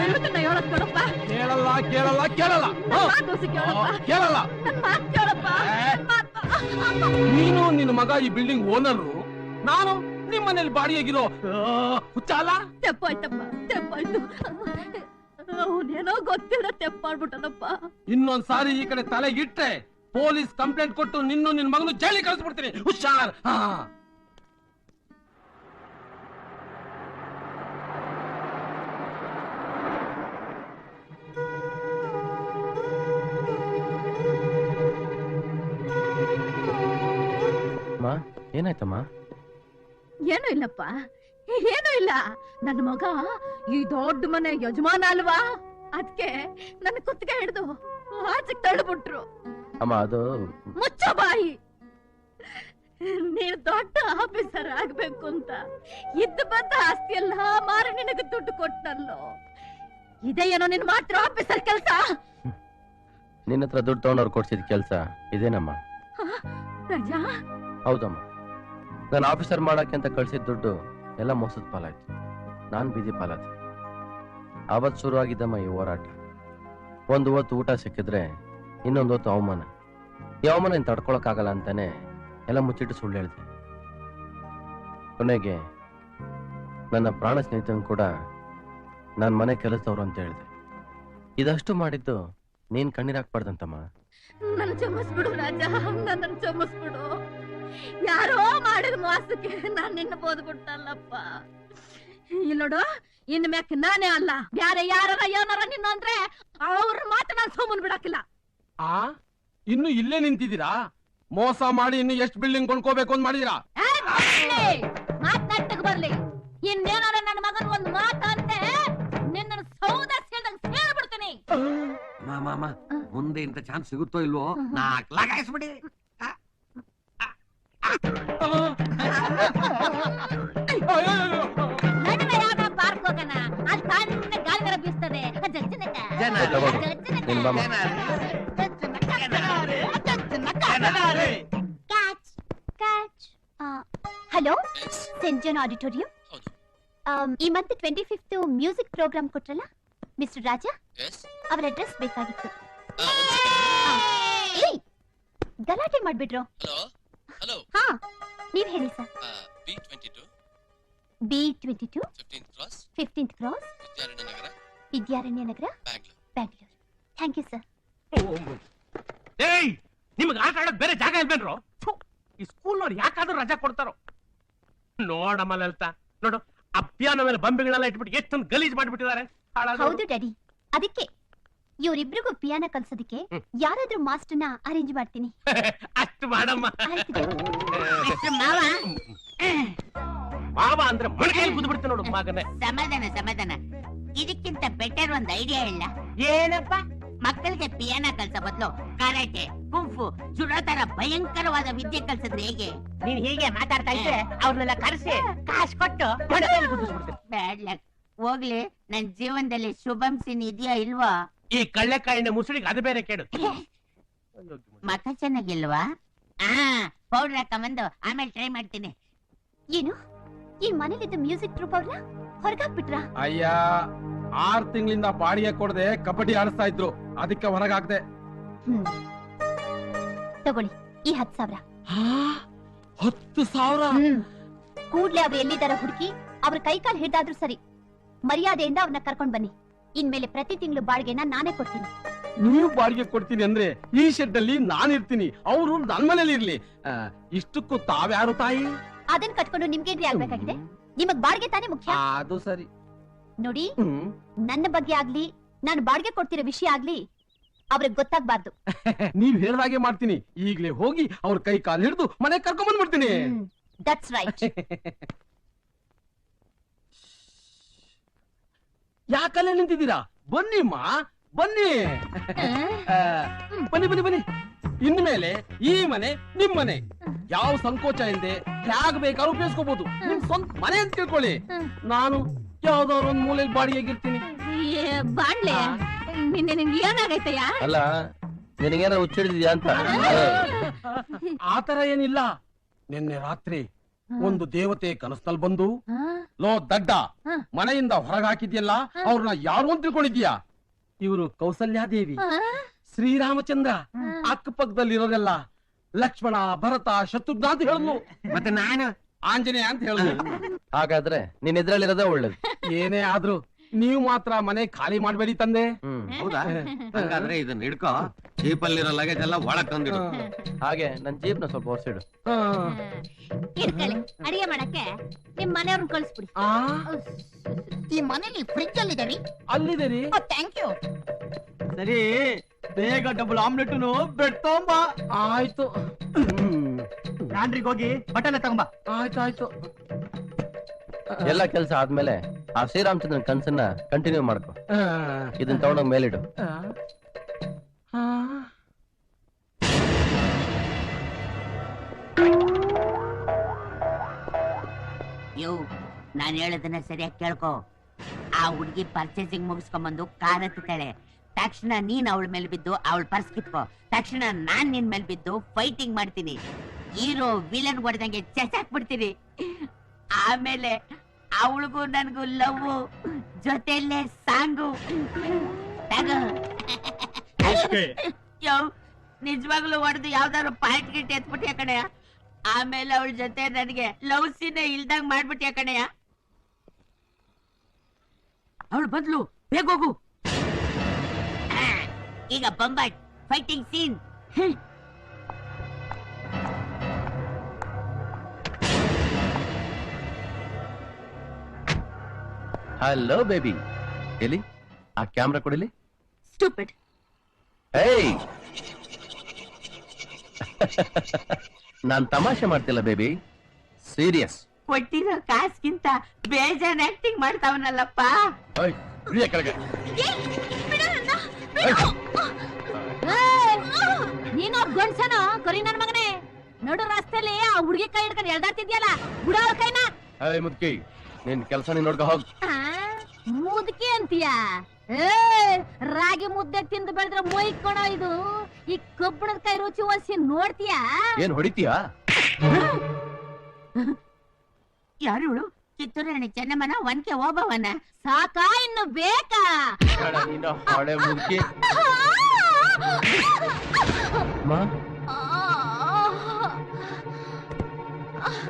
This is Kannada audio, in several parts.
ಹೇಳ್ಬೇಕನ್ನ ಹೇಳೋದ್ ನೋಡಪ್ಪ. ಕೇಳಲ್ಲ ಕೇಳಲ್ಲ ಕೇಳಲ್ಲ ಕೇಳಲ್ಲ. ನೀನು ನಿನ್ನ ಮಗ ಈ ಬಿಲ್ಡಿಂಗ್ ಓನರು, ನಾನು ನಿಮ್ಮನೇಲಿ ಬಾಡಿಯಾಗಿರೋ ಹುಚ್ಚಾಲ. ತೆಪ್ಪಾಯ್ತಪ್ಪ, ತೆಪ್ಪಾಯ್ತು. ಅವನೇನೋ ಗೊತ್ತಿಲ್ಲ ತೆಪ್ಪಾಡ್ಬಿಟ್ಟನಪ್ಪ. ಇನ್ನೊಂದ್ಸಾರಿ ಈ ಕಡೆ ತಲೆಗಿಟ್ರೆ ಪೊಲೀಸ್ ಕಂಪ್ಲೇಂಟ್ ಕೊಟ್ಟು ನಿನ್ನ ಮಗನು ಜೈಲಿಗೆ ಕಳಿಸ್ಬಿಡ್ತೀನಿ. ಹುಷಾರ್. ಏನಾಯ್ತಮ್ಮ? ಏನೂ ಇಲ್ಲಪ್ಪ, ಏನೂ ಇಲ್ಲ. ನನ್ನ ಮಗ ಈ ದೊಡ್ಡ ಮನೆ ಯಜಮಾನ ಅಲ್ವಾ, ಅದಕ್ಕೆ ನನ್ನ ಕುತ್ತಿಗೆ ಹಿಡಿದು ಆಚೆಗೆ ತಳ್ಳಿಬಿಟ್ರು. ಅಮ್ಮ ಅದು ಮುಚ್ಚ ಬಾಯಿ. ನೀನು ದೊಡ್ಡ ಆಫೀಸರ್ ಆಗ್ಬೇಕು ಅಂತ ಇದ್ದ ಬಂದ ಆಸ್ತಿ ಎಲ್ಲ ಮಾರಿ ನಿನಗೆ ದುಡ್ಡು ಕೊಟ್ಟನಲ್ಲೋ. ಇದೇನೋ ನಿನ್ ಮಾತ್ರ ಆಫೀಸರ್ ಕೆಲಸ. ನಿನ್ನ ಹತ್ರ ದುಡ್ಡು ತಗೊಂಡವ್ರು ಕೊಡ್ಸಿದ ಕೆಲಸ ಇದೇನಮ್ಮ? ರಾಜಾ, ಹೌದಮ್ಮ. ನಾನು ಆಫೀಸರ್ ಮಾಡಕ್ಕೆ ಅಂತ ಕಳ್ಸಿದ ದುಡ್ಡು ಎಲ್ಲ ಮೋಸದ ಪಾಲಾಯ್ತು. ನಾನು ಬೀದಿ ಪಾಲಾದ. ಆವತ್ತು ಶುರುವಾಗಿದ್ದಮ್ಮ ಈ ಹೋರಾಟ. ಒಂದು ಹೊತ್ತು ಊಟ ಸಿಕ್ಕಿದ್ರೆ ಇನ್ನೊಂದು ಹೊತ್ತು ಅವಮಾನ. ಈ ಅವಮಾನ ತಡ್ಕೊಳಕ್ಕಾಗಲ್ಲ ಅಂತಾನೆ ಎಲ್ಲ ಮುಚ್ಚಿಟ್ಟು ಸುಳ್ಳು ಹೇಳಿದೆ. ಕೊನೆಗೆ ನನ್ನ ಪ್ರಾಣ ಸ್ನೇಹಿತನ ಕೂಡ ನನ್ನ ಮನೆ ಕೆಲಸದವ್ರು ಅಂತ ಹೇಳಿದೆ. ಇದಷ್ಟು ಮಾಡಿದ್ದು ನೀನ್ ಕಣ್ಣೀರಾಕ್ಬಾರ್ದಂತಮ್ಮ. ನನ್ನ ಕ್ಷಮಿಸ್ಬಿಡು ರಾಜ, ನನ್ನ ಕ್ಷಮಿಸ್ಬಿಡು. ಯಾರೋ ಮಾಡಿದ ಮೋಸಕ್ಕೆ ನಾನು ನಿನ್ನ ಬೋದ್ಬಿಟ್ಟಲ್ಲಪ್ಪ. ಇಲ್ಲಿ ನೋಡು, ಇನ್ ಮ್ಯಾಕ್ ನಾನೇ ಅಲ್ಲ, ಬ್ಯಾರೆ ಯಾರ ಏನಾರ ನಿನ್ನ ಅಂದ್ರೆ ಅವ್ರ ಮಾತ್ರ ನಾನು ಸೋಮನ್ ಬಿಡಕ್ಕಿಲ್ಲ. ಇನ್ನು ಇಲ್ಲೇ ನಿಂತಿದ್ದೀರಾ? ಮೋಸ ಮಾಡಿ ಇನ್ನು ಎಷ್ಟು ಬಿಲ್ಡಿಂಗ್ ಕೊಂಡ್ಕೋಬೇಕು ಅಂತ ಮಾಡಿದೀರಾ? ಮಾತನಾಟಕ್ಕೆ ಬರ್ಲಿ. ಇನ್ನೇನಾರ ನನ್ನ ಮಗನ್ ಒಂದು ಮಾತಂತೆ ನಿನ್ನ ಸೌದ ಸೇರ್ಬಿಡ್ತೀನಿ. ಮಾಮ, ಮುಂದೆ ಇಂತ ಚಾನ್ಸ್ ಸಿಗುತ್ತೋ ಇಲ್ವೋ, 4 ಲಗಾಯಿಸ್ಬಿಡಿ. ಪಾರ್ಕ್ ಹೋಗೋಣ, ಅಲ್ಲಿ ಕಾಲಿನ ಗಾಳಿಗರ ಬೀಸ್ತದೆ. Hello, saint John auditorium. ಈ ಮಂತ್ 25th ಮ್ಯೂಸಿಕ್ ಪ್ರೋಗ್ರಾಮ್ ಕೊಟ್ರಲ್ಲ ಮಿಸ್ಟರ್ ರಾಜಾ, ಅವರ ಅಡ್ರೆಸ್ ಬೇಕಾಗಿತ್ತು. ಗಲಾಟೆ ಮಾಡ್ಬಿಟ್ರು. ಹಾ, ನೀವ್ ಹೇಳಿ sir. B22 15th cross Vidyaranya Nagar, Bangalore. Thank you sir. ನಿಮ್ಗೆ ಆಟ ಆಡೋದ್ ಬೇರೆ ಜಾಗ ಇಲ್ಬೇನ್ರು? ಈ ಸ್ಕೂಲ್ನವ್ರು ಯಾಕಾದ್ರೂ ರಜಾ ಕೊಡ್ತಾರೋ? ನೋಡಮ್ಮ ಲಲಿತಾ, ನೋಡು, ಅಭಿಯಾನ ಮೇಲೆ ಬಂಬಿಗಳೆಲ್ಲ ಇಟ್ಬಿಟ್ಟು ಎಷ್ಟೊಂದು ಗಲೀಜ್ ಮಾಡ್ಬಿಟ್ಟಿದ್ದಾರೆ. ಹೌದು ಡ್ಯಾಡಿ, ಅದಕ್ಕೆ ಇವರಿಬ್ರಿಗೂ ಪಿಯಾನ ಕಲ್ಸೋದಕ್ಕೆ ಯಾರಾದ್ರೂ ಮಾಸ್ಟರ್ನ ಅರೇಂಜ್ ಮಾಡ್ತೀನಿ. ಅಷ್ಟು ಮಾಡಮ್ಮ. ಮಾವ ಅಂದ್ರೆ ಮಳೆಯಲ್ಲಿ ಕುದ್ಬಿಡ್ತೀನಿ ನೋಡು ಮಗನೇ. ಸಮಾಧಾನ. ಇದಕ್ಕಿಂತ ಬೆಟರ್ ಒಂದು ಐಡಿಯಾ ಇಲ್ಲ. ಏನಪ್ಪ? ಮಕ್ಕಳಿಗೆ ಪಿಯಾನ ಕಲ್ಸೋ ಬದಲು ಕರಾಟೆ, ಕುಂಫು, ಜುಡೋ ತರ ಭಯಂಕರವಾದ ವಿದ್ಯೆ ಕಲ್ಸಿದ್ರೆ ಹೇಗೆ? ನೀನ್ ಹೀಗೆ ಮಾತಾಡ್ತಾ ಇದ್ರೆ ಅವ್ರನ್ನೆಲ್ಲ ಕರೆಸಿ ಕಾಸು ಕೊಟ್ಟು ಮಳೆಯಲ್ಲಿ ಕುದಿಸ್ಬಿಡ್ತೀನಿ. Bad luck. ಹೋಗ್ಲಿ, ನನ್ ಜೀವನದಲ್ಲಿ ಶುಭಂಸಿನಿ ಇದೆಯಾ ಇಲ್ವಾ? ಈ ಕಳ್ಳೆಕಾಯಿನ ಮುಸುಳಿಗೆ ಅದು ಬೇರೆ ಕೇಳು. ಮಕ ಚೆನ್ನಾಗಿಲ್ವಾ? ಪೌಡರ್ ಹಾಕೊಂಬಂದು ಆಮೇಲೆ ಟ್ರೈ ಮಾಡ್ತೀನಿ. ಏನು, ಈ ಮನೇಲಿದ್ದ ಮ್ಯೂಸಿಕ್ ಟ್ರೂಪ್ ಅವ್ರನ್ನ ಹೊರಗಾಕ್ಬಿಟ್ರ? ಅಯ್ಯ, 6 ತಿಂಗಳಿಂದ ಬಾಡಿಗೆ ಕೊಡದೆ ಕಬಡ್ಡಿ ಆಡಿಸ್ತಾ ಇದ್ರು, ಅದಕ್ಕೆ ಹೊರಗಾಕ್ದೆ. ತಗೊಳ್ಳಿ ಈ 10,000. 10,000? ಕೂಡ್ಲೆ ಅವ್ರು ಎಲ್ಲಿದ್ದಾರ ಹುಡುಕಿ ಅವ್ರ ಕೈಕಾಲು ಹಿಡ್ದಾದ್ರು ಸರಿ, ಮರ್ಯಾದೆಯಿಂದ ಅವ್ರನ್ನ ಕರ್ಕೊಂಡ್ ಬನ್ನಿ. ಇನ್ಮೇಲೆ ಪ್ರತಿ ತಿಂಗಳು ಬಾಡಿಗೆನ ನಾನೇ ಕೊಡ್ತೀನಿ. ನೀವು ಬಾಡಿಗೆ ಕೊಡ್ತೀನಿ ಅಂದ್ರೆ ಈ ಶೆಡ್ ಅಲ್ಲಿ ನಾನಿರ್ತೀನಿ, ಅವರು ನನ್ ಮನೇಲಿ ಇರ್ಲಿ. ಇಷ್ಟಕ್ಕೂ ತಾವ್ಯಾರು ತಾಯಿ? ಅದನ್ನ ಕಟ್ಕೊಂಡು ನಿಮ್ಗೇನ್ರಿ ಆಗ್ಬೇಕಾಗಿದೆ? ನಿಮಗ್ ಬಾಡಿಗೆ ತಾನೇ ಮುಖ್ಯ. ಅದು ಸರಿ. ನೋಡಿ, ನನ್ನ ಬಗ್ಗೆ ಆಗ್ಲಿ, ನಾನು ಬಾಡಿಗೆ ಕೊಡ್ತಿರೋ ವಿಷಯ ಆಗ್ಲಿ ಅವ್ರಿಗೆ ಗೊತ್ತಾಗ್ಬಾರ್ದು. ನೀವ್ ಹೇಳ್ದಾಗೆ ಮಾಡ್ತೀನಿ. ಈಗ್ಲೇ ಹೋಗಿ ಅವ್ರ ಕೈ ಕಾಲು ಹಿಡಿದು ಮನೆ ಕರ್ಕೊಂಡ್ ಬಂದ್ಬಿಡ್ತೀನಿ. That's right. ಯಾಕಲ್ಲೇ ನಿಂತಿದ್ದೀರಾ? ಬನ್ನಿಮ್ಮ, ಬನ್ನಿ. ಬನ್ನಿ. ಇನ್ಮೇಲೆ ಈ ಮನೆ ನಿಮ್ ಮನೆ. ಯಾವ ಸಂಕೋಚ ಇಲ್ಲದೆ ಹೇಗ್ ಬೇಕಾದ್ರೂ ಉಪಯೋಗಿಸ್ಕೋಬಹುದು. ನಿಮ್ ಸ್ವಂತ ಮನೆ ಅಂತ ತಿಳ್ಕೊಳ್ಳಿ. ನಾನು ಯಾವ್ದಾದ್ರು ಒಂದ್ ಮೂಲೆಯಲ್ಲಿ ಬಾಡಿಗೆಗಿರ್ತೀನಿ. ಬಾಣ್ಲೆ, ನಿನ್ಗೆ ಏನಾಗೈತಯ್ಯ? ಅಲ್ಲ, ನಿನಗೇನಾರ ಹುಚ್ಚಿಡಿದ್ಯಾ ಅಂತ? ಆತರ ಏನಿಲ್ಲ. ನಿನ್ನೆ ರಾತ್ರಿ ಒಂದು ದೇವತೆ ಕನಸಲ್ಲಿ ಬಂದು, ಹಾ? ಲೋ ದಡ್ಡ, ಹ. ಮನೆಯಿಂದ ಹೊರಗಾಕಿದ್ಯಲ್ಲ, ಅವ್ರನ್ನ ಯಾರು ಅಂತ ತಿಳ್ಕೊಂಡಿದ್ಯಾ? ಇವರು ಕೌಸಲ್ಯಾದೇವಿ, ಹಾ? ಶ್ರೀರಾಮಚಂದ್ರ. ಹಾ. ಅಕ್ಕಪಕ್ಕದಲ್ಲಿರೋರೆಲ್ಲ ಲಕ್ಷ್ಮಣ, ಭರತ, ಶತ್ರುಘ್ನ ಅಂತ ಹೇಳಿದ್ಲು. ಮತ್ತೆ ನಾನು ಆಂಜನೇಯ ಅಂತ ಹೇಳಿದ್ಲು. ಹಾಗಾದ್ರೆ ನೀನ್ ಇದ್ರಲ್ಲಿರೋದೇ ಒಳ್ಳೇದು. ಏನೇ ಆದ್ರೂ ನೀವು ಮಾತ್ರ ಮನೆ ಖಾಲಿ ಮಾಡ್ಬೇಡಿ ತಂದೆ. ಹೌದಾ? ಹಂಗಾದ್ರೆ ಇದನ್ನ ಹಿಡ್ಕೋ, ಜೀಪಲ್ಲಿರೋ ಲಗೇಜ್ ಎಲ್ಲ ಒಳಗ್ ತಂದಿಡು. ಹಾಗೆ ನನ್ ಜೀಪ್ನ ಸ್ವಲ್ಪ ಹೊರ್ಸಿಡು. ಇರ್ಕೊಳ್ಳಿ, ಅಡಿಗೆ ಮಾಡಕ್ಕೆ ನಿಮ್ ಮನೆಯವ್ರನ್ನ ಕಳಿಸ್ಬಿಡಿ. ಆ, ಈ ಮನೇಲಿ ಫ್ರಿಡ್ಜ್ ಅಲ್ಲಿ ಇದೆ ಅಲ್ಲಿದೆ ರೀ. Thank you. ಸರಿ, ಬೇಗ ಡಬಲ್ ಆಮ್ಲೆಟ್ ಬ್ರೆಡ್ ತಗೊಂಬ. ಆಯ್ತು. ಲ್ಯಾಂಡ್ರಿಗೆ ಹೋಗಿ ಬಟ್ಟೆಲ್ಲ ತಗೊಂಬ. ಆಯ್ತಾಯ್ತು. ಎಲ್ಲ ಕೆಲ್ಸ ಆದ್ಮೇಲೆ ಆ ಶ್ರೀರಾಮಚಂದ್ರನ್ ಕನ್ಸನ್ನ ಕಂಟಿನ್ಯೂ ಮಾಡ್ಕೊ. ಆ, ಇದನ್ನ ತಗೊಂಡೋಗ್ ಮೇಲಿಡು. ಆ, ಆ. ಯೋ, ನಾನ್ ಹೇಳೋದನ್ನ ಸರಿಯಾಗಿ ಕೇಳ್ಕೊ. ಆ ಹುಡುಗಿ ಪರ್ಚೇಸಿಂಗ್ ಮುಗಿಸ್ಕೊಂಬಂದು ಕಾರ್ ಹತ್ತಾಳೆ. ತಕ್ಷಣ ನೀನ್ ಅವಳ ಮೇಲೆ ಬಿದ್ದು ಅವಳ ಪರ್ಸ್ ಕಿತ್ಕೋ. ತಕ್ಷಣ ನಾನ್ ನಿನ್ ಮೇಲೆ ಬಿದ್ದು ಫೈಟಿಂಗ್ ಮಾಡ್ತೀನಿ. ಹೀರೋ ವಿಲನ್ ಹೊಡೆದಂಗೆ ಚಚಾಕ್ಬಿಡ್ತೀನಿ. ಆಮೇಲೆ ಅವಳಿಗೂ ನನ್ಗೂ ಲವ್, ಜೊತೆಯಲ್ಲೇ ಸಾಂಗು. ಯೋ, ನಿಜವಾಗ್ಲೂ ಹೊಡೆದು ಯಾವ್ದಾದ್ರು ಪಾಯಿಂಟ್ ಗಿಟ್ ಎತ್ಬಿಟ್ಯ ಕಣಯ್ಯ. ಆಮೇಲೆ ಅವಳ ಜೊತೆ ನನಗೆ ಲವ್ ಸೀನ್ ಇಲ್ದಂಗ್ ಮಾಡ್ಬಿಟ್ಯ ಕಣಯ್ಯ. ಅವಳು ಬದ್ಲು ಬೇಗ ಹೋಗು. ಈಗ ಬೊಂಬಾಟ್ ಫೈಟಿಂಗ್ ಸೀನ್. ಹಲೋ ಬೇಬಿ, ಎಲ್ಲಿ ಆ ಕ್ಯಾಮ್ರಾ ಕೊಡಿಲಿ. ಸ್ಟೂಪಿಡ್. ಏಯ್ ನಾನ್ ತಮಾಷೆ ಮಾಡ್ತಿಲ್ಲ ಬೇಬಿ, ಸೀರಿಯಸ್. ಕೊಟ್ಟಿರೋ ಕಾಸ್ಗಿಂತ ಬೇಜಾನ್ ಆಕ್ಟಿಂಗ್ ಮಾಡ್ತಾವನಲ್ಲಪ್ಪ. ನೀನು ಗಂಡ್ಸನ ಕರಿ ನನ್ ಮಗನೇ. ನಡು ರಸ್ತೆಲಿ ಆ ಹುಡುಗಿ ಕೈ ಹಿಡ್ಕೊಂಡು ಎಳ್ದಾಡ್ತಿದ್ಯಲ್ಲ, ಬಿಡ ಅವ್ರ ಕೈನ. ಏಯ್ ಮುದ್ಕಿ, ನಿನ್ ಕೆಲ್ಸ ನೀನ್ ನೋಡ್ಕೊ ಹೋಗ್. ಮುದುಕಿ ಅಂತೀಯ? ರಾಗಿ ಮುದ್ದೆ ತಿಂದು ಬೆಳೆದ್ರೆ ಮೊಯ್ಕೊಣ ಇದು. ಈ ಕಬ್ಬಣದ ಕೈ ರುಚಿ ಒಸಿ ನೋಡ್ತೀಯ? ಏನ್ ಹೊಡಿತೀಯಾ? ಯಾರು ಇವಳು? ಕಿತ್ತೂರು ರಾಣಿ ಚೆನ್ನಮ್ಮನ, ಒನ್ಕೆ ಓಬವ್ವನ? ಸಾಕಾ ಇನ್ನು ಬೇಕಾ? ನೀನು ಹಳೆ ಮುದ್ಕಿ. ಮಾ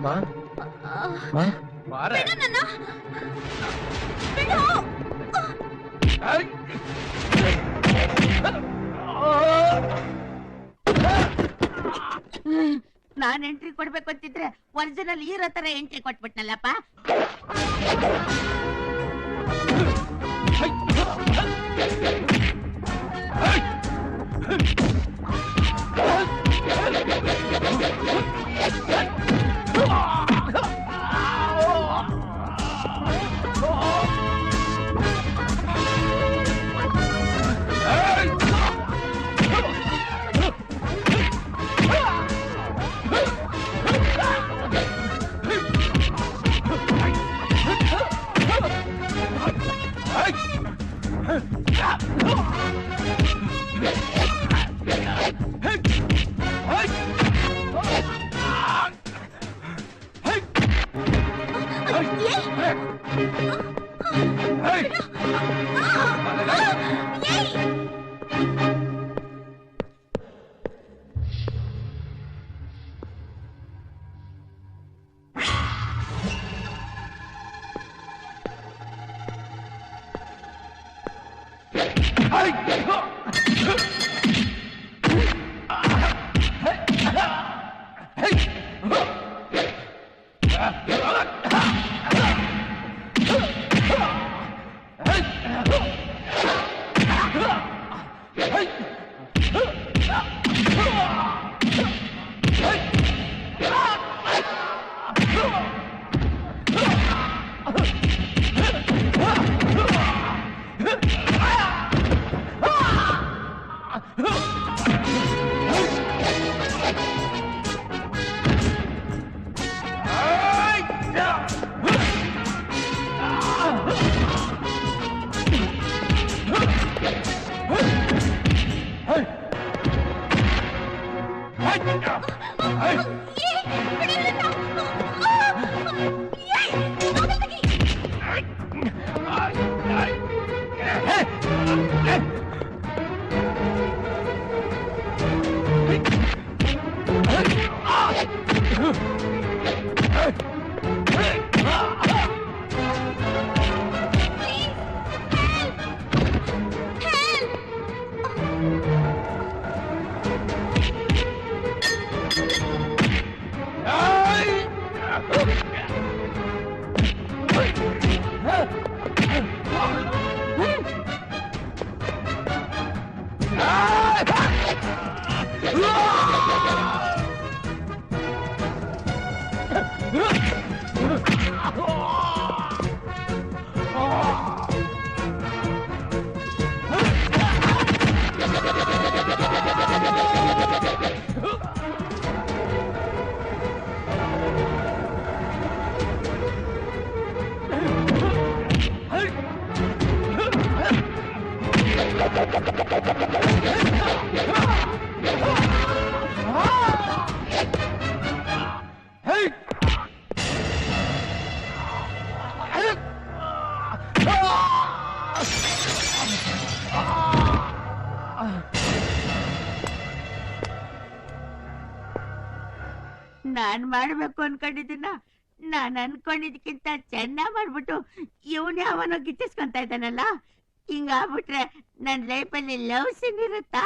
ಮಾ ಮಾ ಬಾರೆ. ನಾನ್ ಎಂಟ್ರಿ ಕೊಡ್ಬೇಕು ಅಂತಿದ್ರೆ ಒರಿಜಿನಲ್ ಹೀರೋ ತರ ಎಂಟ್ರಿ ಕೊಟ್ಬಿಟ್ನಲ್ಲಪ್ಪ. ನಾನ್ ಮಾಡ್ಬೇಕು ಅನ್ಕೊಂಡಿದ್ದೀನ ನಾನ್ ಅನ್ಕೊಂಡಿದ್ಕಿಂತ ಚೆನ್ನಾಗ್ ಮಾಡ್ಬಿಟ್ಟು ಇವನೇ ಅವನೋ ಗಿಟ್ಟಿಸ್ಕೊಂತ ಇದ್ದಾನಲ್ಲ. ಹಿಂಗಾಗ್ಬಿಟ್ರೆ ನನ್ ಲೈಫಲ್ಲಿ ಲವ್ ಸೀನ್ ಇರುತ್ತಾ?